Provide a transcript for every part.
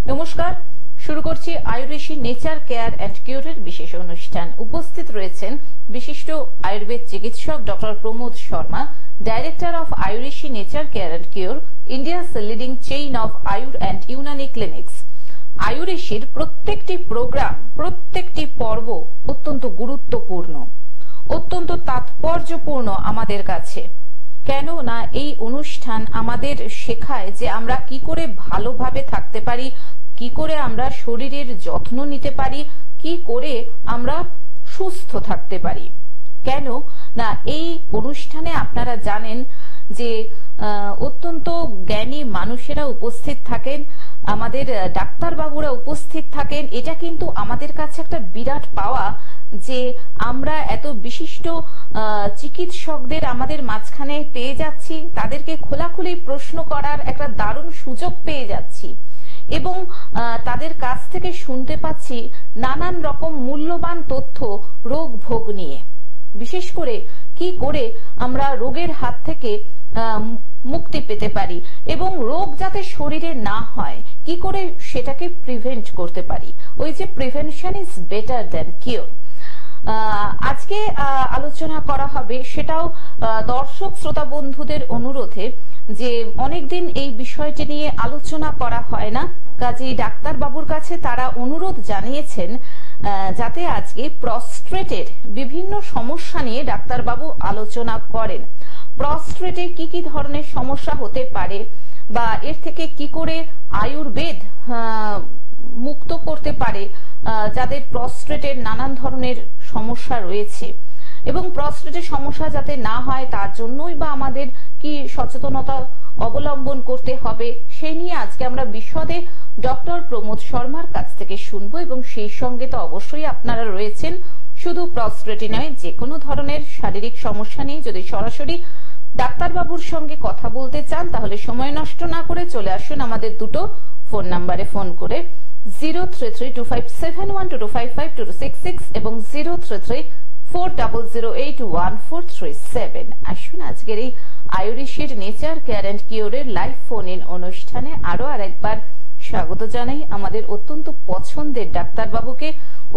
নমস্কার, শুরু করছি আয়ুর্বেশী নেচার কেয়ার অ্যান্ড কিউরের বিশেষ অনুষ্ঠান। উপস্থিত রয়েছেন বিশিষ্ট আয়ুর্বেদ চিকিৎসক doctor Pramod Sharma, director of Ayurveshi nature care and cure, India's leading chain of Ayur and Unani clinics. আয়ুর্বেশীর প্রত্যেকটি প্রোগ্রাম, প্রত্যেকটি পর্ব অত্যন্ত গুরুত্বপূর্ণ, অত্যন্ত তাৎপর্যপূর্ণ আমাদের কাছে। কেন না এই অনুষ্ঠান আমাদের শেখায় যে আমরা কি করে ভালোভাবে থাকতে পারি, কি করে আমরা শরীরের যত্ন নিতে পারি, কি করে আমরা সুস্থ থাকতে পারি। কেন না এই অনুষ্ঠানে আপনারা জানেন যে অত্যন্ত জ্ঞানী মানুষেরা উপস্থিত থাকেন, আমাদের ডাক্তার বাবুরা উপস্থিত থাকেন। এটা কিন্তু আমাদের কাছে একটা বিরাট পাওয়া যে আমরা এত বিশিষ্ট চিকিৎসকদের আমাদের মাঝখানে পেয়ে যাচ্ছি, তাদেরকে খোলাখুলি প্রশ্ন করার একটা দারুণ সুযোগ পেয়ে যাচ্ছি এবং তাদের কাছ থেকে শুনতে পাচ্ছি নানান রকম মূল্যবান তথ্য রোগ ভোগ নিয়ে। বিশেষ করে কি করে আমরা রোগের হাত থেকে মুক্তি পেতে পারি এবং রোগ যাতে শরীরে না হয়, কি করে সেটাকে প্রিভেন্ট করতে পারি। ওই যে prevention is better than cure. আজকে আলোচনা করা হবে, সেটাও দর্শক শ্রোতা বন্ধুদের অনুরোধে, যে অনেকদিন এই বিষয়টি নিয়ে আলোচনা করা হয় না, কাজেই ডাক্তার বাবুর কাছে তারা অনুরোধ জানিয়েছেন যাতে আজকে প্রস্ট্রেটের বিভিন্ন সমস্যা নিয়ে ডাক্তারবাবু আলোচনা করেন। প্রস্ট্রেটে কি কি ধরনের সমস্যা হতে পারে বা এর থেকে কি করে আয়ুর্বেদ মুক্ত করতে পারে যাদের প্রস্ট্রেটের নানান ধরনের সমস্যা রয়েছে, এবং প্রস্ট্রেটের সমস্যা যাতে না হয় তার জন্যই বা আমাদের কি সচেতনতা অবলম্বন করতে হবে, সেই নিয়ে আজকে আমরা বিশদে ডক্টর প্রমোদ শর্মার কাছ থেকে শুনবো। এবং সেই সঙ্গে তো অবশ্যই আপনারা রয়েছেন, শুধু প্রস্ট্রেটই নয়, যে কোনো ধরনের শারীরিক সমস্যা নিয়ে যদি সরাসরি ডাক্তারবাবুর সঙ্গে কথা বলতে চান তাহলে সময় নষ্ট না করে চলে আসুন আমাদের দুটো ফোন নাম্বারে ফোন করে, 03325712255266 এবং 033400814337। আসুন আজকের এই আয়ুর্বেশীর নেচার কেয়ার অ্যান্ড কিওরের লাইভ ফোন ইন অনুষ্ঠানে আরো আরেকবার স্বাগত জানাই আমাদের অত্যন্ত পছন্দের ডাক্তারবাবুকে,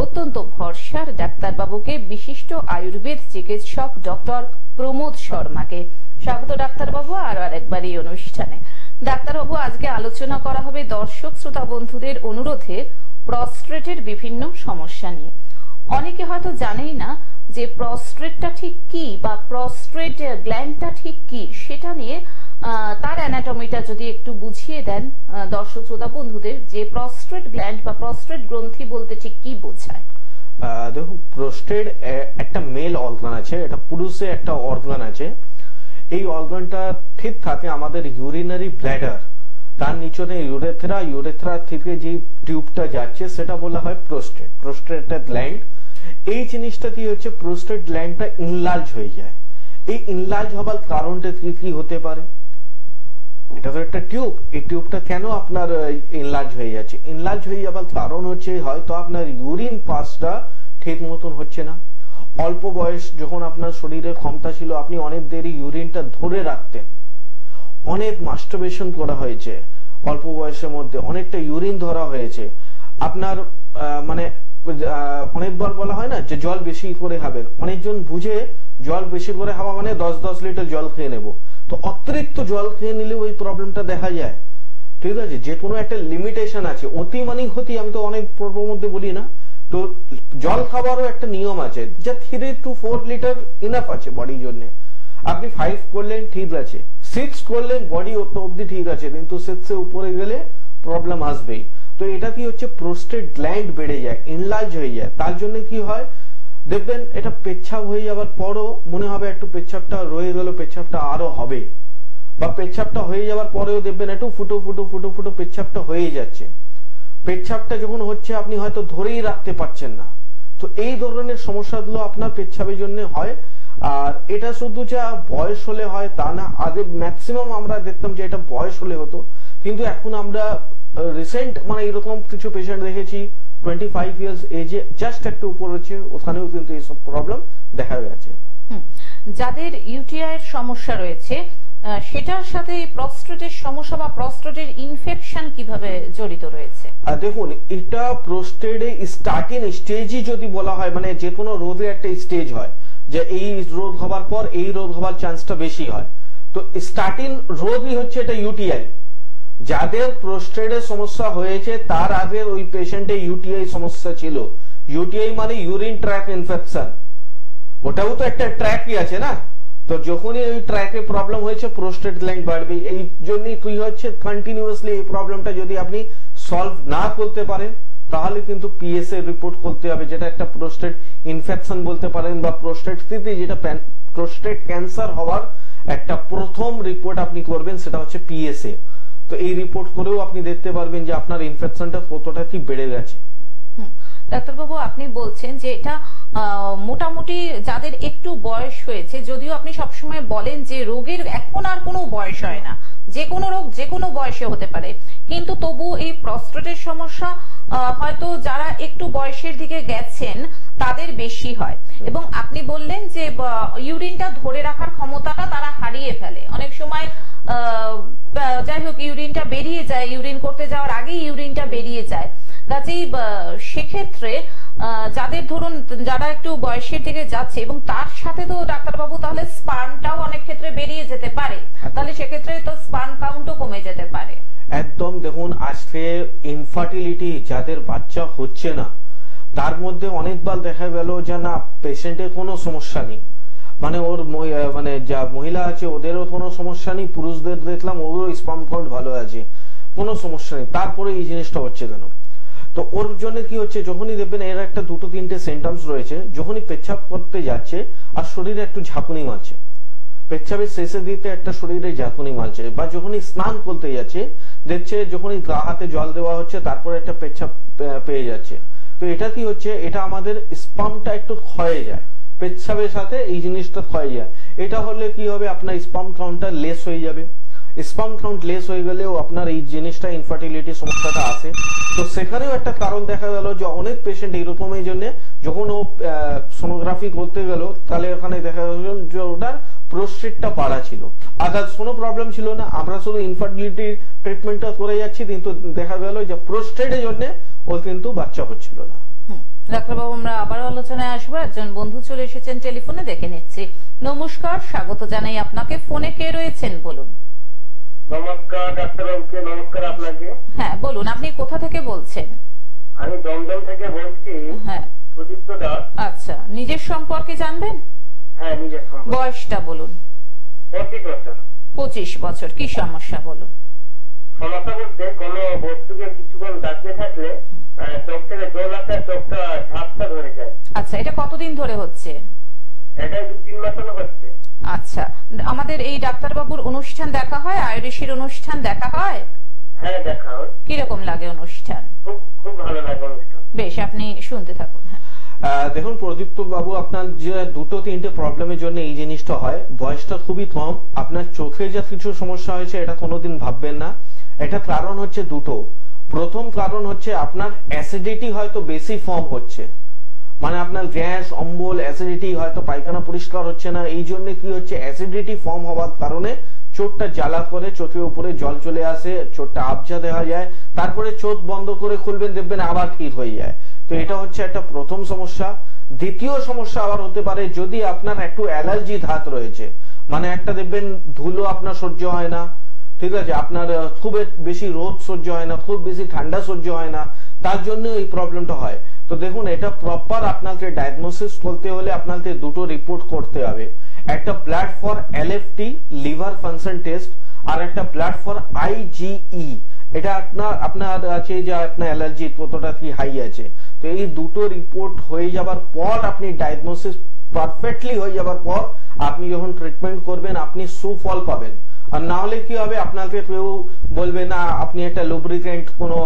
অত্যন্ত ভরসার ডাক্তারবাবুকে, বিশিষ্ট আয়ুর্বেদ চিকিৎসক ডক্টর প্রমোদ শর্মাকে। স্বাগত ডাক্তারবাবু আরো আরেকবার এই অনুষ্ঠানে। ডাক্তারবাবু, আজকে আলোচনা করা হবে দর্শক শ্রোতা বন্ধুদের অনুরোধে প্রস্ট্রেটের বিভিন্ন সমস্যা নিয়ে। অনেকে হয়তো জানেই না যে প্রস্ট্রেটটা ঠিক কি বা প্রস্ট্রেট গ্ল্যান্ডটা ঠিক কি, সেটা নিয়ে তার অ্যানাটমিটা যদি একটু বুঝিয়ে দেন দর্শক শ্রোতা বন্ধুদের, যে প্রস্ট্রেট গ্ল্যান্ড বা প্রস্ট্রেট গ্রন্থি বলতে ঠিক কি বোঝায়। দেখুন, প্রস্ট্রেট একটা মেল অর্গান আছে, এটা পুরুষের একটা অর্গান আছে। এই অর্গানটা ঠিক থাকে আমাদের ইউরিনারি ব্ল্যাডার, তার নিচে ইউরেথ্রা, ইউরেথ্রা থেকে যে টিউবটা যাচ্ছে সেটা বলা হয় প্রস্ট্রেট, প্রস্ট্রেট গ্ল্যান্ড। এই জিনিসটা দিয়ে হচ্ছে প্রস্ট্রেট গ্ল্যান্ডটা ইনলার্জ হয়ে যায়। এই ইনলার্জ হবার কারণটা কি কি হতে পারে? এটা তো একটা টিউব, এই টিউবটা কেন আপনার ইনলার্জ হয়ে যাচ্ছে? ইনলার্জ হয়ে যাবার কারণ হচ্ছে হয়তো আপনার ইউরিন পাসটা ঠিক মতন হচ্ছে না। অল্প বয়স যখন আপনার শরীরে ক্ষমতা ছিল, আপনি অনেক দেরি ইউরিনটা ধরে রাখতেন, অনেক মাস্টারবেশন করা হয়েছে অল্প বয়সের মধ্যে, অনেকটা ইউরিন ধরা হয়েছে আপনার, মানে অনেকবার বলা হয় না যে জল বেশি করে খাবেন, অনেকজন বুঝে জল বেশি করে খাওয়া মানে 10 লিটার জল খেয়ে নেব, তো অতিরিক্ত জল খেয়ে নিলে ওই প্রবলেমটা দেখা যায়। ঠিক আছে, যে কোনো একটা লিমিটেশন আছে, অতি মানেই ক্ষতি, আমি তো অনেক পর্বের মধ্যে বলি না, তো জল খাওয়ারও একটা নিয়ম আছে, যা 3 to 4 লিটার ইনাফ আছে বডির জন্য। আপনি 5 করলেন ঠিক আছে, 6 করলেন বডি অব্দি ঠিক আছে, কিন্তু 6 এর উপরে গেলে প্রবলেম আসবেই। তো এটা কি হচ্ছে, প্রস্টেট গ্ল্যান্ড বেড়ে যায়, ইনলার্জ হয়ে যায়। তার জন্য কি হয় দেখবেন, এটা পেচ্ছাপ হয়ে যাওয়ার পরও মনে হবে একটু পেচ্ছাপটা রয়ে গেল, পেচ্ছাপটা আরো হবে, বা পেচ্ছাপটা হয়ে যাওয়ার পরেও দেখবেন একটু ফুটো ফুটো ফুটো ফুটো পেচ্ছাপটা হয়ে যাচ্ছে। পেচ্ছাপটা যখন হচ্ছে আপনি হয়তো ধরেই রাখতে পারছেন না। তো এই ধরনের সমস্যাগুলো আপনার পেচ্ছাপের জন্য হয়। আর এটা শুধু যা বয়স হলে হয় তা না, আগে ম্যাক্সিমাম আমরা দেখতাম যে এটা বয়স হলে হতো, কিন্তু এখন আমরা রিসেন্ট মানে এরকম কিছু পেশেন্ট দেখেছি 25 ইয়ার্স এজে জাস্ট একটু উপর হচ্ছে, ওখানেও কিন্তু এইসব প্রবলেম দেখা গেছে। যাদের ইউটিআই এর সমস্যা রয়েছে সেটার সাথে প্রস্টেটের সমস্যা বা প্রস্টেটের ইনফেকশন কিভাবে জড়িত রয়েছে? দেখুন, এটা প্রোস্টেটে স্টার্টিং স্টেজই যদি বলা হয়, মানে যে কোনো রোগের একটা স্টেজ হয় যে এই রোগ হবার পর এই রোগ হবার চান্সটা বেশি হয়। তো স্টার্টিং রোগই হচ্ছে এটা ইউটিআই। যাদের প্রোস্টেটের সমস্যা হয়েছে তার আগে ওই পেশেন্টে ইউটিআই সমস্যা ছিল। ইউটিআই মানে ইউরিন ট্র্যাক ইনফেকশন, ওটাও তো একটা ট্র্যাকই আছে না। তো যখনই ওই ট্র্যাকে প্রবলেম হয়েছে প্রোস্টেট গ্ল্যান্ড বাড়বে। এই জন্যই কি হচ্ছে, কন্টিনিউয়াসলি এই প্রবলেমটা যদি আপনি সলভ না করতে পারেন তাহলে কিন্তু পিএসএ রিপোর্ট করতে হবে, যেটা একটা প্রোস্টেট ইনফেকশন বলতে পারেন বা প্রোস্টেট স্থিতি, যেটা প্রোস্টেট ক্যান্সার হওয়ার একটা প্রথম রিপোর্ট আপনি করবেন, সেটা হচ্ছে পিএসএ। তো এই রিপোর্ট করেও আপনি দেখতে পারবেন যে আপনার ইনফেকশনটা কতটা কি বেড়ে গেছে। ডাক্তারবাবু, আপনি বলছেন যে এটা মোটামুটি যাদের একটু বয়স হয়েছে, যদিও আপনি সবসময় বলেন যে রোগের এখন আর কোনো বয়স হয় না, যে কোনো রোগ যে কোনো বয়সে হতে পারে, কিন্তু তবু এই প্রস্টেটের সমস্যা হয়তো যারা একটু বয়সের দিকে গেছেন তাদের বেশি হয়। এবং আপনি বললেন যে ইউরিনটা ধরে রাখার ক্ষমতাটা তারা হারিয়ে ফেলে, অনেক সময় যাই হোক ইউরিনটা বেরিয়ে যায়, ইউরিন করতে যাওয়ার আগেই ইউরিনটা বেরিয়ে যায়। কাজেই সেক্ষেত্রে যাদের ধরুন যারা একটু বয়সের দিকে যাচ্ছে এবং তার সাথে তো ডাক্তারবাবু তাহলে স্পার্মটাও অনেক ক্ষেত্রে বেরিয়ে যেতে পারে, তাহলে সেক্ষেত্রে তো স্পার্ম কাউন্টও কমে যেতে পারে। একদম। দেখুন, আজকে ইনফার্টিলিটি যাদের বাচ্চা হচ্ছে না তার মধ্যে অনেকবার দেখা গেল যে না পেশেন্টের কোনো সমস্যা নেই, মানে ওর মানে যা মহিলা আছে ওদেরও কোনো সমস্যা নেই, পুরুষদের দেখলাম ওরও স্পার্ম কাউন্ট ভালো আছে, কোনো সমস্যা নেই, তারপরে এই জিনিসটা হচ্ছে কেন? তো ওর জন্য কি হচ্ছে, যখনই দেখবেন এর একটা দুটো তিনটে সিমটমস রয়েছে, যখনই পেচ্ছাপ করতে যাচ্ছে আর শরীরে একটু ঝাঁকুনি মারছে, পেচ্ছাপের শেষের দিকে একটা শরীরে ঝাঁকুনি মারছে, বা যখনই স্নান করতে যাচ্ছে দেখছে যখনই গা হাতে জল দেওয়া হচ্ছে তারপরে একটা পেচ্ছাপ পেয়ে যাচ্ছে। তো এটা কি হচ্ছে, এটা আমাদের স্পার্মটা একটু ক্ষয়ে যায়, পেচ্ছাপের সাথে এই জিনিসটা ক্ষয়ে যায়। এটা হলে কি হবে, আপনার স্পার্ম কাউন্টটা লেস হয়ে যাবে। স্পার্ম কাউন্ট লেস হয়ে গেলেও আপনার এই জিনিসটা ইনফার্টিলিটি সমস্যাটা আসে। তো সেখানেও একটা কারণ দেখা গেল যে অনেক পেশেন্ট এইরকম এই জন্য যখন ও সোনোগ্রাফি করতে গেল তাহলে ওখানে দেখা গেল যে ওটার প্রোস্টেটটা বাড়া ছিল, আদার্স কোনো প্রবলেম ছিল না। আমরা শুধু ইনফার্টিলিটি ট্রিটমেন্টটা করে যাচ্ছি, কিন্তু দেখা গেল যে প্রোস্টেটের জন্য ও কিন্তু বাচ্চা হচ্ছিল না। ডাক্তারবাবু, আমরা আবার আলোচনায় আসবো। একজন বন্ধু চলে এসেছেন টেলিফোনে, দেখে নিচ্ছি। নমস্কার, স্বাগত জানাই আপনাকে। ফোনে কে রয়েছেন বলুন? নমস্কার ডাক্তারবাবুকে। নমস্কার আপনাকে। হ্যাঁ বলুন, আপনি কোথা থেকে বলছেন? আমি দমদম থেকে বলছি। হ্যাঁ, প্রদীপ্ত দাস। আচ্ছা, নিজের সম্পর্কে জানবেন? হ্যাঁ, নিজের সম্পর্কে। বয়সটা বলুন। 25 বছর। 25 বছর। কি সমস্যা বলুন? সমস্যা বলতে কোনো বস্তুকে কিছুক্ষণ দাঁড়িয়ে থাকলে চোখ থেকে জল আসে, চোখটা ঝাপটা ধরে যায়। আচ্ছা, এটা কতদিন ধরে হচ্ছে? এটা 2-3 মাস হলো হচ্ছে। আচ্ছা, আমাদের এই ডাক্তারবাবুর অনুষ্ঠান দেখা হয়, আয়ুর্বেশীর অনুষ্ঠান দেখা হয়? হ্যাঁ, দেখা হয়। কিরকম লাগে অনুষ্ঠান? খুব ভালো লাগে অনুষ্ঠান। বেশ, আপনি শুনতে থাকুন। দেখুন প্রদীপ্ত বাবু, আপনার যে দুটো তিনটে প্রবলেমের জন্য এই জিনিসটা হয়, বয়সটা খুবই কম, আপনার চোখে যা কিছু সমস্যা হয়েছে এটা কোনোদিন ভাববেন না। এটা কারণ হচ্ছে দুটো। প্রথম কারণ হচ্ছে আপনার অ্যাসিডিটি হয়তো বেশি ফর্ম হচ্ছে, মানে আপনার গ্যাস অম্বল অ্যাসিডিটি, হয়তো পায়খানা পরিষ্কার হচ্ছে না, এই জন্য কি হচ্ছে অ্যাসিডিটি ফর্ম হওয়ার কারণে চোখটা জ্বালা করে, চোখের উপরে জল চলে আসে, চোখটা আবজা দেখা যায়, তারপরে চোখ বন্ধ করে খুলবেন দেখবেন আবার ঠিক হয়ে যায়। তো এটা হচ্ছে একটা প্রথম সমস্যা। দ্বিতীয় সমস্যা আবার হতে পারে যদি আপনার একটু অ্যালার্জি ধাত রয়েছে, মানে একটা দেখবেন ধুলো আপনার সহ্য হয় না, ঠিক আছে, আপনার খুব বেশি রোদ সহ্য হয় না, খুব বেশি ঠান্ডা সহ্য হয় না, তার জন্য এই প্রবলেমটা হয়। তো দেখুন, এটা প্রপার আপনাকে ডায়াগনোসিস করতে হলে আপনাকে দুটো রিপোর্ট করতে হবে, একটা blood for LFT liver function test, আর একটা ব্লাড ফর আইজিই, এটা আপনার আছে যে আপনার অ্যালার্জি কতটা কি হাই আছে। তো এই দুটো রিপোর্ট হয়ে যাবার পর আপনি ডায়াগনোসিস পারফেক্টলি হয়ে যাবার পর আপনি যখন ট্রিটমেন্ট করবেন আপনি সুফল পাবেন। আর না হলে কি হবে, আপনাকে কেউ বলবে না আপনি একটা লুব্রিকেন্ট কোনো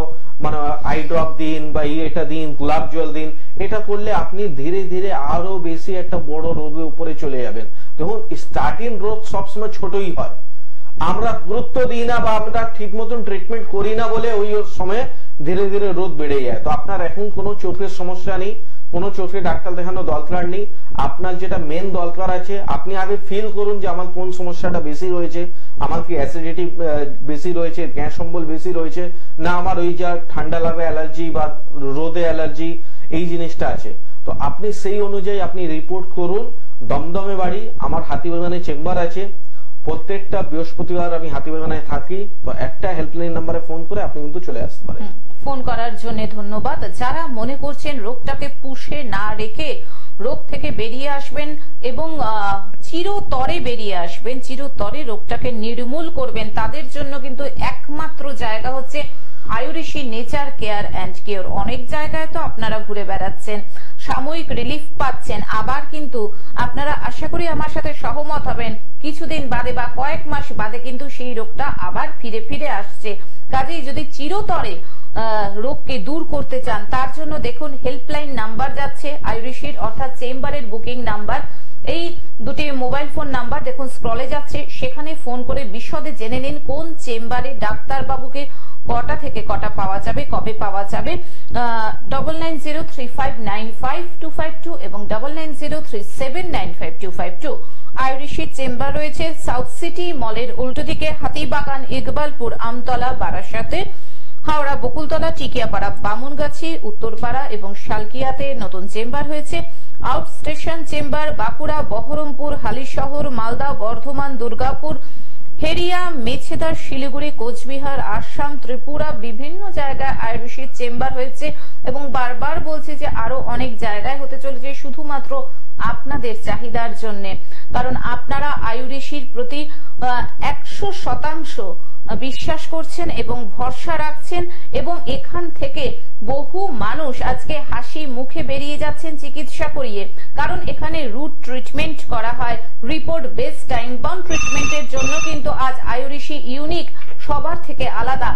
মানে আই ড্রপ দিন বা এটা দিন, গোলাপ জল দিন, এটা করলে আপনি ধীরে ধীরে আরো বেশি একটা বড় রোগের উপরে চলে যাবেন। দেখুন, স্টার্টিং রোগ সবসময় ছোটই হয়, আমরা গুরুত্ব দিই না বা আমরা ঠিক মতন ট্রিটমেন্ট করি না বলে ওই সময় ধীরে ধীরে রোগ বেড়ে যায়। তো আপনার এখন কোনো চোখের সমস্যা নেই, কোনো চোখে ডাক্তার দেখানো দরকার নেই। আপনার যেটা মেন দরকার আছে, আপনি আগে ফিল করুন যে আমার কোন সমস্যাটা বেশি রয়েছে, আমার কি অ্যাসিডিটি বেশি রয়েছে, গ্যাস অম্বল বেশি রয়েছে, না আমার ওই যা ঠান্ডা লাগা অ্যালার্জি বা রোদে অ্যালার্জি এই জিনিসটা আছে। তো আপনি সেই অনুযায়ী আপনি রিপোর্ট করুন। দমদমে বাড়ি, আমার হাতিবাগানে চেম্বার আছে, প্রত্যেকটা বৃহস্পতিবার আমি হাতিবাগানায় থাকি। তো একটা হেল্পলাইন নাম্বারে ফোন করে আপনি কিন্তু চলে আসতে পারেন। ফোন করার জন্য ধন্যবাদ। যারা মনে করছেন রোগটাকে পুষে না রেখে রোগ থেকে বেরিয়ে আসবেন এবং চিরতরে বেরিয়ে আসবেন, চিরতরে রোগটাকে নির্মূল করবেন, তাদের জন্য কিন্তু একমাত্র জায়গা হচ্ছে Ayurishi nature care and cure. অনেক জায়গায় তো আপনারা ঘুরে বেড়াচ্ছেন, সাময়িক রিলিফ পাচ্ছেন, আবার কিন্তু আপনারা আশা করি আমার সাথে সহমত হবেন কিছুদিন বাদে বা কয়েক মাস বাদে কিন্তু সেই রোগটা আবার ফিরে ফিরে আসছে। কাজেই যদি চিরতরে রোগকে দূর করতে চান, তার জন্য দেখুন হেল্পলাইন নাম্বার যাচ্ছে আয়ুরিশির, অর্থাৎ চেম্বারের বুকিং নাম্বার। এই দুটি মোবাইল ফোন নাম্বার দেখুন স্ক্রলে যাচ্ছে, সেখানে ফোন করে বিশদে জেনে নিন কোন চেম্বারে ডাক্তার বাবুকে কটা থেকে কটা পাওয়া যাবে, কবে পাওয়া যাবে। 9903595252 এবং 9903795252। আয়ুরিশির চেম্বার রয়েছে সাউথ সিটি মলের উল্টো দিকে, হাতিবাগান, ইকবালপুর, আমতলা, বারাসাতে, হাওড়া, বকুলতলা, টিকিয়াপাড়া, বামুনগাছি, উত্তরপাড়া এবং শালকিয়াতে নতুন চেম্বার হয়েছে। Out station chamber Bankura, Baharampur, Halisahar, Malda, Bardhaman, Durgapur, Heria, Mecheda, Siliguri, Cooch Behar, Assam, Tripura, বিভিন্ন জায়গায় আয়ুরিশির চেম্বার হয়েছে এবং বারবার বলছি যে আরো অনেক জায়গায় হতে চলেছে, শুধুমাত্র আপনাদের চাহিদার জন্য। কারণ আপনারা আয়ুরিশির প্রতি 100% বিশ্বাস করছেন এবং ভরসা রাখছেন এবং এখান থেকে বহু মানুষ আজকে হাসি মুখে বেরিয়ে যাচ্ছেন চিকিৎসা করিয়ে। কারণ এখানে রুট ট্রিটমেন্ট করা হয়, রিপোর্ট বেস টাইম বাউন্ড ট্রিটমেন্টের জন্য কিন্তু আজ আয়ুরিশি ইউনিক, সবার থেকে আলাদা।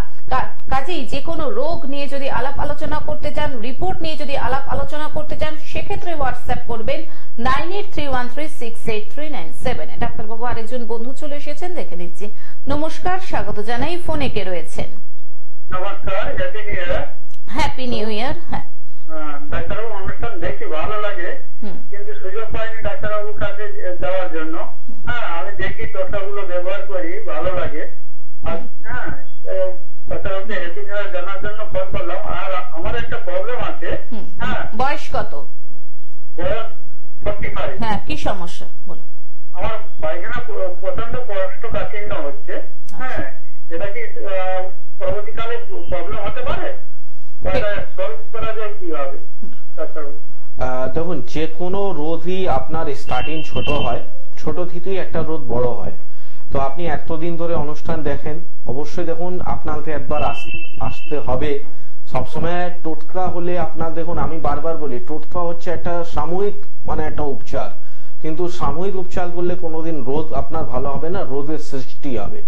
কাজেই যে কোনো রোগ নিয়ে যদি আলাপ আলোচনা করতে চান, রিপোর্ট নিয়ে যদি আলাপ আলোচনা করতে চান, সেক্ষেত্রে হোয়াটসঅ্যাপ করবেন 9831368397। ডাক্তারবাবু আরেকজন বন্ধু চলে এসেছেন, দেখে নিচ্ছি। নমস্কার, স্বাগত জানাই। ফোনে কে রয়েছেন? নমস্কার, হ্যাপি নিউ ইয়ার। হ্যাঁ ডাক্তারবাবু, অনুষ্ঠান দেখি ভালো লাগে, কিন্তু সুযোগ পাইনি ডাক্তারবাবুর কাছে যাওয়ার জন্য। হ্যাঁ, আমি দেখি টোটকাগুলো ব্যবহার করি, ভালো লাগে। হ্যাঁ, ডাক্তারবাবুকে হ্যাপি নিউ ইয়ার জানার জন্য ফোন করলাম। আর আমার একটা প্রবলেম আছে। হ্যাঁ, বয়স কত? বয়স 45। হ্যাঁ, কি সমস্যা বলো? আমার পায়খানা প্রচন্ড কোষ্ঠকাঠিন্য হচ্ছে। হ্যাঁ, এটা কি পরবর্তীকালে প্রবলেম হতে পারে? সলভ করা যায় কিভাবে ডাক্তারবাবু? দেখুন, যে কোনো রোধই আপনার স্টার্টিং ছোট হয়, ছোট থেকেই একটা রোধ বড় হয়। তো আপনি এতদিন ধরে অনুষ্ঠান দেখেন, অবশ্যই দেখুন আপনাকে একবার আসতে হবে। সবসময় টোটকা হলে আপনার দেখুন, আমি বারবার বলি টোটকা হচ্ছে একটা সাময়িক একটা উপচার, কিন্তু সাময়িক উপচার করলে কোনোদিন রোধ আপনার ভালো হবে না, রোধের সৃষ্টি হবে।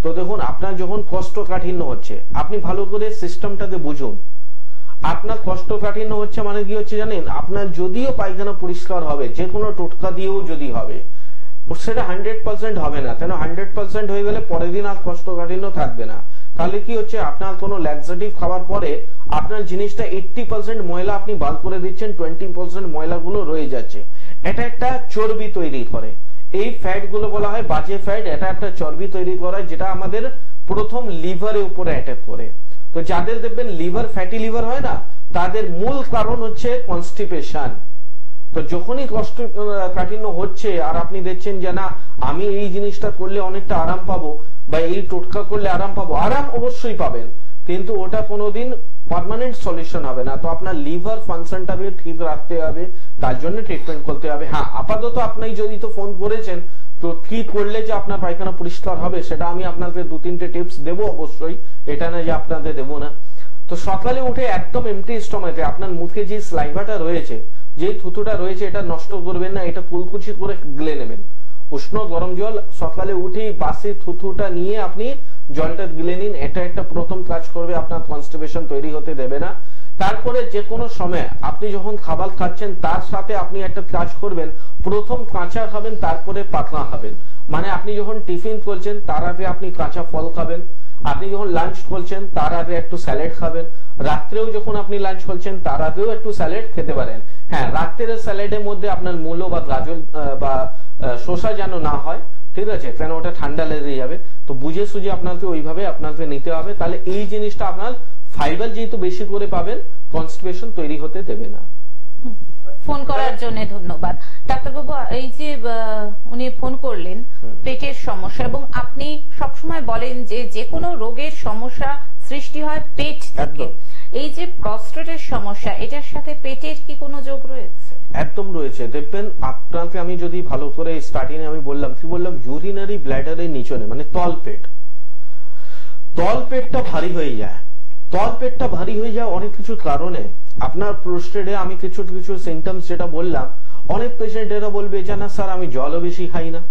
তো দেখুন, আপনার যখন কোষ্ঠকাঠিন্য হচ্ছে, আপনি ভালো করে সিস্টেমটাতে বুঝুন। আপনার কোষ্ঠকাঠিন্য হচ্ছে মানে কি হচ্ছে জানেন? আপনার যদিও পায়খানা পরিষ্কার হবে, যে কোনো টোটকা দিয়েও যদি হবে, সেটা 100% হবে না। কেন 100% হয়ে গেলে পরের দিন আর কোষ্ঠকাঠিন্য থাকবে না। তাহলে কি হচ্ছে, আপনার কোনো ল্যাক্সেটিভ খাওয়ার পরে আপনার জিনিসটা 80% ময়লা আপনি বাদ করে দিচ্ছেন, 20% ময়লাগুলো রয়ে যাচ্ছে। এটা একটা চর্বি তৈরি করে। এই ফ্যাট গুলো বলা হয় বাজে ফ্যাট। এটা একটা চর্বি তৈরি করে, যেটা আমাদের প্রথম লিভারের উপরে অ্যাটাক করে। তো যাদের দেখবেন লিভার ফ্যাটি লিভার হয় না, তাদের মূল কারণ হচ্ছে কনস্টিপেশন। তো যখনই কোষ্ঠকাঠিন্য হচ্ছে আর আপনি দেখছেন যে না, আমি এই জিনিসটা করলে অনেকটা আরাম পাবো বা এই টোটকা করলে আরাম পাবো, আরাম অবশ্যই পাবেন, কিন্তু ওটা কোনোদিন পার্মানেন্ট সলিউশন হবে না। তো আপনার লিভার ফাংশনটাকে ঠিক রাখতে হবে, তার জন্য ট্রিটমেন্ট করতে হবে। হ্যাঁ, আপাতত আপনি যদি তো ফোন করেছেন, তো কি করলে যে আপনার পায়খানা পরিষ্কার হবে সেটা আমি আপনাকে 2-3টে টিপস দেবো অবশ্যই, এটা না যে আপনাদের দেবো না। তো সকালে উঠে একদম এমটি স্টমাকে আপনার মুখে যে স্লাইভাটা রয়েছে, যে থুতুটা রয়েছে, এটা নষ্ট করবেন না, এটা কুলকুচি করে গিলে নেবেন। উষ্ণ গরম জল সকালে উঠে বাসি থুতুটা নিয়ে আপনি জলটা গিলে নিন। এটা একটা প্রথম কাজ করবে, আপনার কনস্টিপেশন তৈরি হতে দেবে না। তারপরে যে কোনো সময় আপনি যখন খাবার খাচ্ছেন, তার সাথে আপনি একটা কাজ করবেন, প্রথম কাঁচা খাবেন, তারপরে পাতলা খাবেন। মানে আপনি যখন টিফিন করছেন তার আগে আপনি কাঁচা ফল খাবেন, আপনি যখন লাঞ্চ করছেন তার আগে একটু স্যালাড খাবেন, রাত্রেও যখন আপনি লাঞ্চ করছেন তার আগেও একটু স্যালাড খেতে পারেন। হ্যাঁ, রাত্রের স্যালাডের মধ্যে আপনার মূলো বা গাজর বা শসা যেন না হয়, ঠিক আছে, কেন ওটা ঠান্ডা লেগে যাবে। তো বুঝে সুঝে আপনাকে ওইভাবে আপনাকে নিতে হবে, তাহলে এই জিনিসটা আপনার ফাইবার যেহেতু বেশি করে পাবেন, কনস্টিপেশন তৈরি হতে দেবে না। ফোন করার জন্য ধন্যবাদ ডাক্তারবাবু। এই যে উনি ফোন করলেন পেটের সমস্যা, এবং আপনি সবসময় বলেন যে যে কোনো রোগের সমস্যা সৃষ্টি হয় পেট থেকে। এই যে প্রস্টেটের সমস্যা, এটার সাথে পেটের কি কোনো যোগ রয়েছে? একদম রয়েছে। দেখবেন, আপনাকে আমি যদি ভালো করে স্টার্টিং এ আমি বললাম, কি বললাম, ইউরিনারি ব্ল্যাডারের নিচনে মানে তলপেটটা ভারী হয়ে যায়। তলপেটটা ভারী হয়ে যায় অনেক কিছু কারণে। আপনার প্রোস্টেটে আমি কিছু কিছু সিমটমস যেটা বললাম, অনেক পেশেন্ট এরা বলবে যে না স্যার, আমি জলও বেশি খাই না,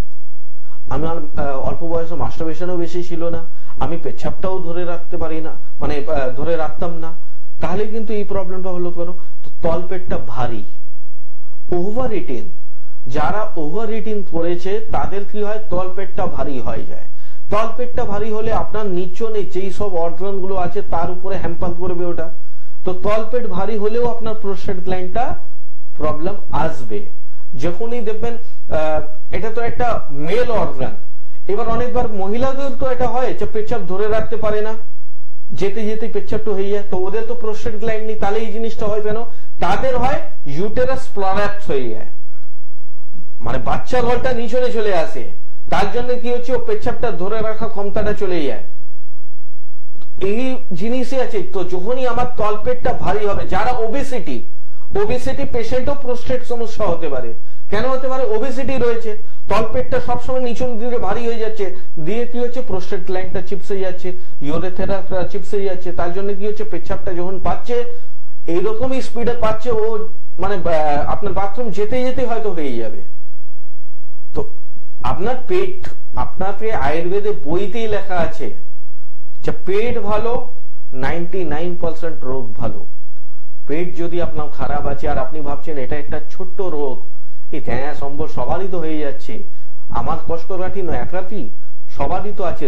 আমার অল্প বয়সে মাস্টারবেশনও বেশি ছিল না, আমি পেচ্ছাপটাও ধরে রাখতে পারি না, মানে ধরে রাখতাম না। তাহলে কিন্তু এই প্রবলেমটা হলো করো। তো তলপেটটা ভারী, ওভার ইটিং, যারা ওভার ইটিং করেছে তাদের কি হয়, তলপেটটা ভারী হয়ে যায়। তলপেটটা ভারী হলে আপনার নিচনে যেই সব অর্গান গুলো আছে তার উপরে হ্যাম্পার করবে ওটা। তো তলপেট ভারী হলেও আপনার প্রোস্টেট গ্ল্যান্ডটা প্রবলেম আসবে। যখনই দেখবেন, এটা তো একটা মেল অর্গান, এবার অনেকবার মহিলাদের তো এটা হয় যে পেচ্ছাপ ধরে রাখতে পারে না, যেতে যেতে পেচ্ছাপটা হয়ে যায়। তো ওদের তো প্রোস্টেট গ্ল্যান্ড নেই, তাহলে এই জিনিসটা হয় কেন? তাদের হয় ইউটেরাস প্রলাপস হয়ে যায়, মানে বাচ্চা ঘরটা নিচনে চলে আসে, তার জন্য কি হচ্ছে, ও পেচ্ছাপটা ধরে রাখা ক্ষমতাটা চলে যায়। এই জিনিসই আছে। তো যখনই আমার তলপেটটা ভারী হবে, যারা ওবেসিটি পেশেন্টও প্রোস্টেট সমস্যা হতে পারে। কেন হতে পারে? ওবেসিটি রয়েছে, তলপেটটা সবসময় নিচন দিকে ভারী হয়ে যাচ্ছে, দিয়ে কি হচ্ছে, প্রোস্টেট গ্ল্যান্ডটা চিপসে যাচ্ছে, ইউরেথেরাটা চিপসে যাচ্ছে। তার জন্য কি হচ্ছে, পেচ্ছাপটা যখন পাচ্ছে এইরকমই স্পিডে পাচ্ছে, ও মানে আপনার বাথরুম যেতে যেতে হয়তো হয়ে যাবে। তো আপনার পেট, আপনাকে আয়ুর্বেদে বইতেই লেখা আছে যে পেট ভালো, 99% রোগ ভালো। পেট যদি আপনার খারাপ আছে আর আপনি ভাবছেন এটা একটা ছোট্ট রোগ, এই হ্যাঁ সম্ভব সবারই তো হয়ে যাচ্ছে, আমার কষ্টকাঠি নয়, একাকি সবারই তো আছে,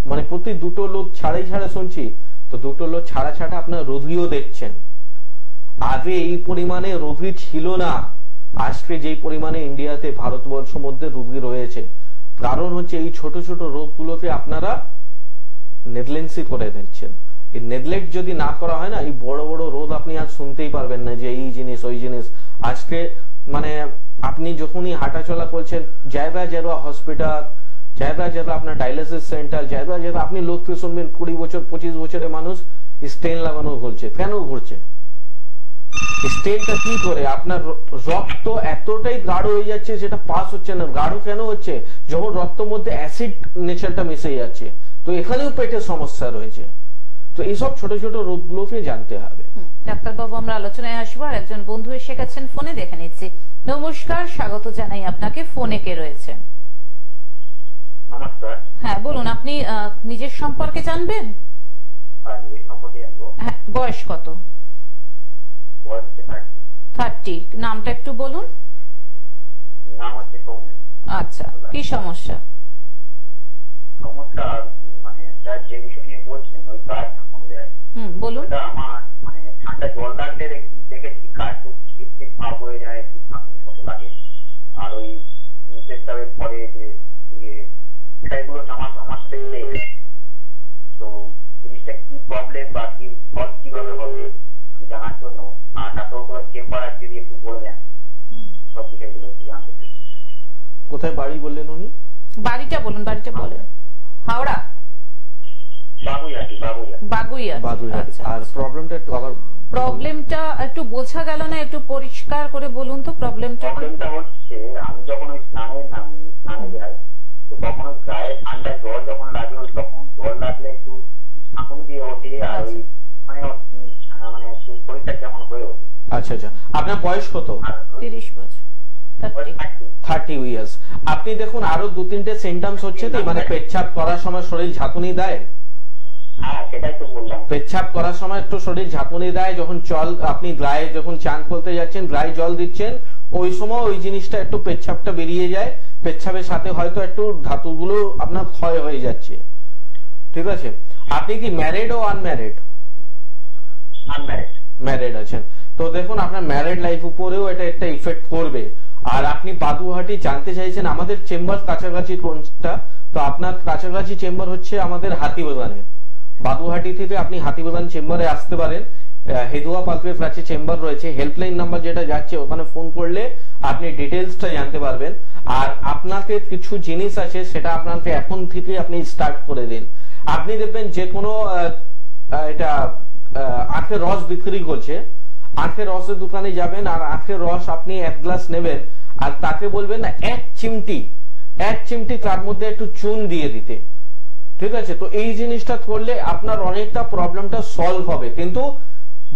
মানে প্রতি দুটো লোক ছাড়াই শুনছি। তো দুটো লোক ছাড়া আপনার রোগীও দেখছেন। আগে এই পরিমাণে রোগী ছিল না, আজকে যেই পরিমাণে ইন্ডিয়াতে, ভারতবর্ষ মধ্যে রোগী রয়েছে, কারণ হচ্ছে এই ছোট ছোট রোগগুলোকে আপনারা নেগলেন্সি করে দিচ্ছেন। এই নেগলেক্ট যদি না করা হয় না, এই বড় বড় রোগ আপনি আজ শুনতেই পারবেন না যে এই জিনিস ওই জিনিস। আজকে মানে আপনি যখনই হাঁটাচলা করছেন, জায়গায় জায়গায় হসপিটাল, জায়গায় জায়গায় আপনার ডায়ালিসিস সেন্টার, জায়গায় জায়গায় আপনি লোককে শুনবেন 20 বছর 25 বছরের মানুষ স্টেন লাগানো ঘুরছে। কেন ঘুরছে? স্টেনটা কি করে? আপনার রক্ত এতটাই গাঢ় হয়ে যাচ্ছে, সেটা পাস হচ্ছে না। গাঢ় কেন হচ্ছে? যখন রক্তের মধ্যে অ্যাসিড নেচারটা মিশে যাচ্ছে। তো এখানেও পেটের সমস্যা রয়েছে। তো এইসব ছোট ছোট রোগগুলোকে জানতে হবে। ডাক্তারবাবু, আমরা আলোচনায় আসবো। আর একজন বন্ধু এসে গেছেন, ফোনে দেখে নিচ্ছি। নমস্কার, স্বাগত জানাই আপনাকে। ফোনে কে রয়েছেন? নমস্কার। হ্যাঁ বলুন, আপনি নিজের সম্পর্কে জানবেন? নিজের সম্পর্কে জানবো। হ্যাঁ, বয়স কত? বয়স হচ্ছে 30। নামটা একটু বলুন। নাম হচ্ছে সৌমেন। আচ্ছা, কি সমস্যা? সমস্যা মানে স্যার যে বিষয় নিয়ে বলছেন, ওই কাজ এখন যায়। বলুন। আমার মানে ঠান্ডা জল লাগলে দেখেছি কাজ খুব শীত ভাব হয়ে যায়, একটু ঠান্ডার মতো লাগে। আর ওই পেশাবের পরে যে এগুলো আমার সাথে তো জিনিসটা কি প্রবলেম বা কি সলভ কিভাবে হবে জানার জন্য ডাক্তার চেম্বার আছে, যদি একটু বলবেন সব বিষয়গুলো একটু জানতে চাই। কোথায় বাড়ি বললেন উনি? বাড়িটা বলুন। বাড়িটা বলেন। হাওড়া? বাগুইয়া। আর প্রবলেমটা একটু আবার প্রবলেমটা একটু বোঝা গেল না, একটু পরিষ্কার করে বলুন তো। প্রবলেমটা হচ্ছে আমি যখন ওই স্নানে যাই, তো তখন ওই গায়ে ঠান্ডা জল যখন লাগে, তখন জল লাগলে একটু ঝাঁকুনি দিয়ে ওঠে, আর ওই মানে একটু শরীরটা কেমন হয়ে ওঠে। আচ্ছা আচ্ছা, আপনার বয়স কত? 30 বছর। 30 ইয়ার্স। আপনি দেখুন আরো 2-3টে সিমটমস হচ্ছে তো, মানে পেচ্ছাপ করার সময় শরীর ঝাঁকুনি দেয়। হ্যাঁ, সেটাই তো বললাম। পেচ্ছাপ করার সময় একটু শরীর ঝাঁকুনি দেয়, যখন জল আপনি গায়ে যখন চান করতে যাচ্ছেন, গায়ে জল দিচ্ছেন, ওই সময় ওই জিনিসটা একটু পেচ্ছাপটা বেরিয়ে যায়। পেচ্ছাপের সাথে হয়তো একটু ধাতুগুলো আপনার ক্ষয় হয়ে যাচ্ছে। ঠিক আছে। আপনি কি ম্যারিড ও আনম্যারিড? আনম্যারিড। ম্যারিড আছেন। তো দেখুন আপনার ম্যারিড লাইফ উপরেও এটা একটা ইফেক্ট করবে। আর আপনি বাদুহাটি জানতে চাইছেন আমাদের চেম্বার কাছাকাছি কোনটা, তো আপনার কাছাকাছি চেম্বার হচ্ছে আমাদের হাতিবাগানে। বাদুহাটি থেকে আপনি হাতিবাগান চেম্বারে আসতে পারেন, হেদুয়া পার্কের কাছে চেম্বার রয়েছে। হেল্পলাইন নাম্বার যেটা যাচ্ছে ওখানে ফোন করলে আপনি ডিটেলসটা জানতে পারবেন। আর আপনাকে কিছু জিনিস আছে সেটা আপনাকে এখন থেকে আপনি স্টার্ট করে দিন। আপনি দেখবেন যে কোনো এটা আখের রস বিক্রি করছে, আখের রসের দোকানে যাবেন আর আখের রস আপনি 1 গ্লাস নেবেন আর তাকে বলবেন না 1 চিমটি তার মধ্যে একটু চুন দিয়ে দিতে, ঠিক আছে? তো এই জিনিসটা করলে আপনার অনেকটা প্রবলেমটা সলভ হবে। কিন্তু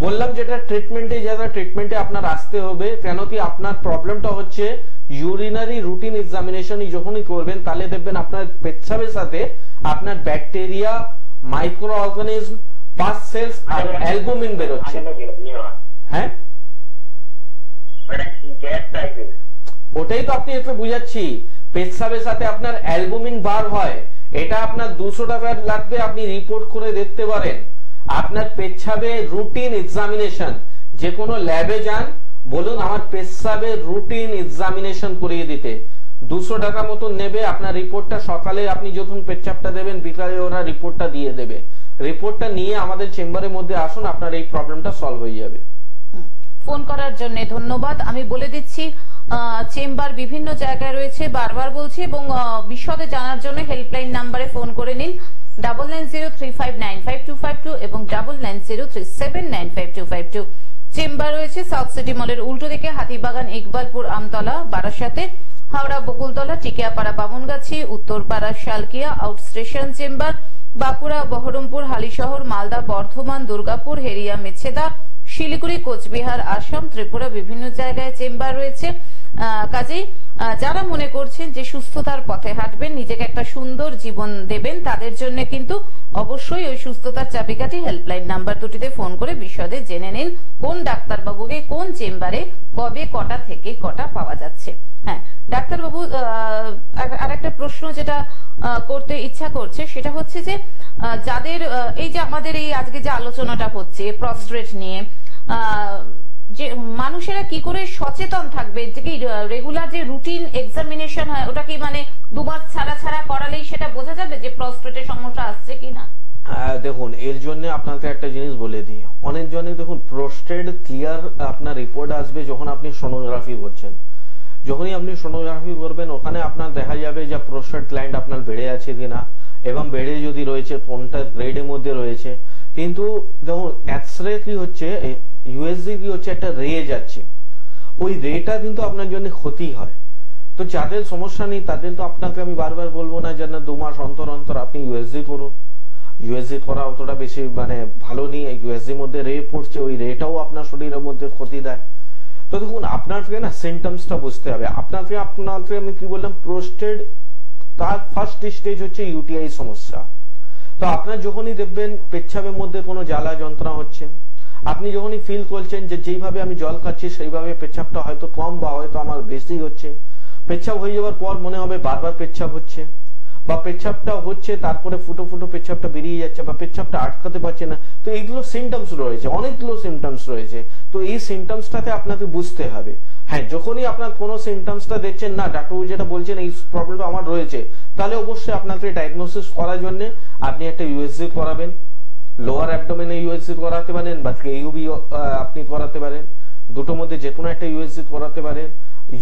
বললাম যেটা ট্রিটমেন্টে আপনার আসতে হবে, কেন কি আপনার প্রবলেমটা হচ্ছে ইউরিনারি রুটিন এক্সামিনেশন যখনই করবেন তাহলে দেখবেন আপনার পেচ্ছাবের সাথে আপনার bacteria, micro organism, pus cells আর অ্যালবুমিন বেরোচ্ছে। হ্যাঁ, ওটাই তো আপনি একটু বুঝাচ্ছি। পেচ্ছাবের সাথে আপনার অ্যালবুমিন বার হয়, এটা আপনার 200 টাকা লাগবে, আপনি রিপোর্ট করে দেখতে পারেন। আপনার পেচ্ছাবে রুটিন এক্সামিনেশন, যে কোনো ল্যাবে যান, বলুন আমার পেচ্ছাবে রুটিন এক্সামিনেশন করিয়ে দিতে, 200 টাকা মতো নেবে। আপনার রিপোর্টটা সকালে আপনি যখন পেচ্ছাবটা দেবেন বিকালে ওরা রিপোর্টটা দিয়ে দেবে। রিপোর্টটা নিয়ে আমাদের চেম্বারের মধ্যে আসুন, আপনার এই প্রবলেমটা সলভ হয়ে যাবে। ফোন করার জন্য ধন্যবাদ। আমি বলে দিচ্ছি চেম্বার বিভিন্ন জায়গায় রয়েছে, বারবার বলছি, এবং বিশদে জানার জন্য হেল্পলাইন নাম্বারে ফোন করে নিন 9903595252 এবং 9903795252। চেম্বার রয়েছে সাউথ সিটি মলের উল্টো দিকে, হাতিবাগান, ইকবালপুর, আমতলা, বারাসাতে, Howrah Bakultala, Tikiapara, Bamangachhi, Uttarpara, Salkia, out station chamber, Bankura, Baharampur, Halisahar, Malda, Bardhaman, Durgapur, Heria, Mecheda, Siliguri, Cooch Behar, Assam, Tripura, বিভিন্ন জায়গায় চেম্বার রয়েছে। কাজেই যারা মনে করছেন যে সুস্থতার পথে হাঁটবেন, নিজেকে একটা সুন্দর জীবন দেবেন, তাদের জন্য কিন্তু অবশ্যই ওই সুস্থতার চাবিকাঠি হেল্পলাইন নাম্বার দুটিতে ফোন করে বিশদে জেনে নিন কোন ডাক্তারবাবুকে কোন চেম্বারে কবে কটা থেকে কটা পাওয়া যাচ্ছে। হ্যাঁ ডাক্তারবাবু, আর একটা প্রশ্ন যেটা করতে ইচ্ছা করছে সেটা হচ্ছে যে যাদের এই যে আমাদের এই আজকে যে আলোচনাটা হচ্ছে প্রস্ট্রেট নিয়ে, যে মানুষেরা কি করে সচেতন থাকবে, যে কি রেগুলার যে রুটিন এক্সামিনেশন হয় ওটা কি মানে 2 মাস ছাড়া করালেই সেটা বোঝা যাবে যে প্রস্ট্রেটের সমস্যা আসছে কিনা? দেখুন এর জন্য আপনাকে একটা জিনিস বলে দিই, অনেক জনে দেখুন প্রস্টেট ক্লিয়ার আপনার রিপোর্ট আসবে যখন আপনি সোনোগ্রাফি করছেন। যখনই আপনি সোনোগ্রাফি করবেন ওখানে আপনার দেখা যাবে যে প্রস্টেট গ্ল্যান্ড আপনার বেড়ে আছে কিনা, এবং বেড়ে যদি রয়েছে কোনটা গ্রেডের মধ্যে রয়েছে। কিন্তু দেখুন এক্সরে কি হচ্ছে, ইউএসজি কি হচ্ছে, একটা রে যাচ্ছে, ওই রেটা কিন্তু আপনার জন্য ক্ষতি হয়। তো যাদের সমস্যা নেই তাদের তো আপনাকে আমি বারবার বলবো না যে না 2 মাস অন্তর অন্তর আপনি ইউএসজি করুন। ইউএসজি করা অতটা বেশি মানে ভালো নেই, ইউএসজির মধ্যে রে পড়ছে, ওই রেটাও আপনার শরীরের মধ্যে ক্ষতি দেয়। তো দেখুন আপনাকে না সিমটমসটা বুঝতে হবে। আপনাকে আমি কি বললাম, প্রোস্টেট তার ফার্স্ট স্টেজ হচ্ছে ইউটিআই সমস্যা। তো আপনার যখনই দেখবেন পেচ্ছাবের মধ্যে কোনো জ্বালা যন্ত্রণা হচ্ছে, আপনি যখনই ফিল করছেন যে যেইভাবে আমি জল খাচ্ছি সেইভাবে পেচ্ছাবটা হয়তো কম বা হয়তো আমার বেশি হচ্ছে, পেচ্ছাব হয়ে যাওয়ার পর মনে হবে বারবার পেচ্ছাব হচ্ছে, বা পেচ্ছাবটা হচ্ছে তারপরে ফুটো ফুটো পেচ্ছাবটা বেরিয়ে যাচ্ছে, বা পেচ্ছাবটা আটকাতে পারছে না, তো এইগুলো সিমটমস রয়েছে, অনেকগুলো সিমটমস রয়েছে। তো এই সিমটমসটাতে আপনাকে বুঝতে হবে। হ্যাঁ যখনই আপনার কোনো সিমটমসটা দেখছেন না ডাক্তারবাবু যেটা বলছেন এই প্রবলেমটা আমার রয়েছে, তাহলে অবশ্যই আপনাকে ডায়াগনোসিস করার জন্য আপনি একটা ইউএসজি করাবেন। লোয়ার অ্যাবডোমেনে ইউএসজি করাতে পারেন বা কেইউবি আপনি করাতে পারেন, দুটোর মধ্যে যে কোনো একটা ইউএসজি করাতে পারেন।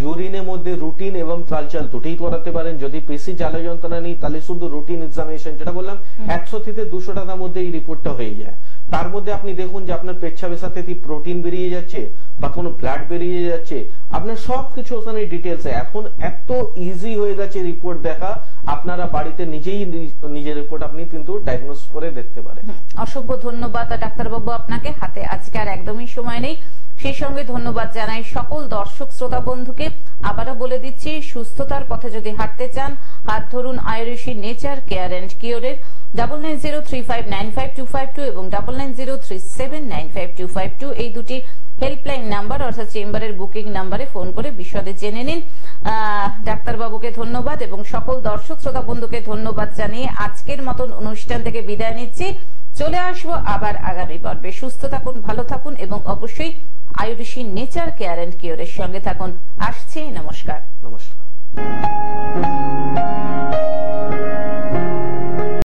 ইউরিনের মধ্যে রুটিন এবং কালচার দুটোই করাতে পারেন। যদি পেশি জ্বালা যন্ত্রণা নেই তাহলে শুধু রুটিন এক্সামিনেশন, যেটা বললাম 100 থেকে 200 টাকার মধ্যে এই রিপোর্টটা হয়ে যায়। তার মধ্যে আপনি দেখুন যে আপনার পেচ্ছাবের সাথে কি প্রোটিন বেরিয়ে যাচ্ছে বা কোনো ব্লাড বেরিয়ে যাচ্ছে, আপনার সবকিছু ওখানে ডিটেলস। এখন এত ইজি হয়ে গেছে রিপোর্ট দেখা, আপনারা বাড়িতে নিজেই নিজের রিপোর্ট আপনি কিন্তু ডায়াগনোস করে দেখতে পারেন। অসংখ্য ধন্যবাদ ডাক্তারবাবু আপনাকে। হাতে আজকে আর একদমই সময় নেই, সেই সঙ্গে ধন্যবাদ জানাই সকল দর্শক শ্রোতা বন্ধুকে। আবারও বলে দিচ্ছি, সুস্থতার পথে যদি হাঁটতে চান হাত ধরুন আয়ুর্বেশী নেচার কেয়ার অ্যান্ড কিওরের 9903595252 এবং 9903795252 এই দুটি হেল্পলাইন নাম্বার অর্থাৎ চেম্বারের বুকিং নাম্বারে ফোন করে বিশদে জেনে নিন। ডাক্তারবাবুকে ধন্যবাদ এবং সকল দর্শক শ্রোতা বন্ধুকে ধন্যবাদ জানিয়ে আজকের মতন অনুষ্ঠান থেকে বিদায় নিচ্ছি। চলে আসবো আবার আগামী পর্বে। সুস্থ থাকুন, ভালো থাকুন এবং অবশ্যই আয়ুর্বেশী নেচার কেয়ার অ্যান্ড কিওরের সঙ্গে থাকুন। আসছি, নমস্কার। নমস্কার।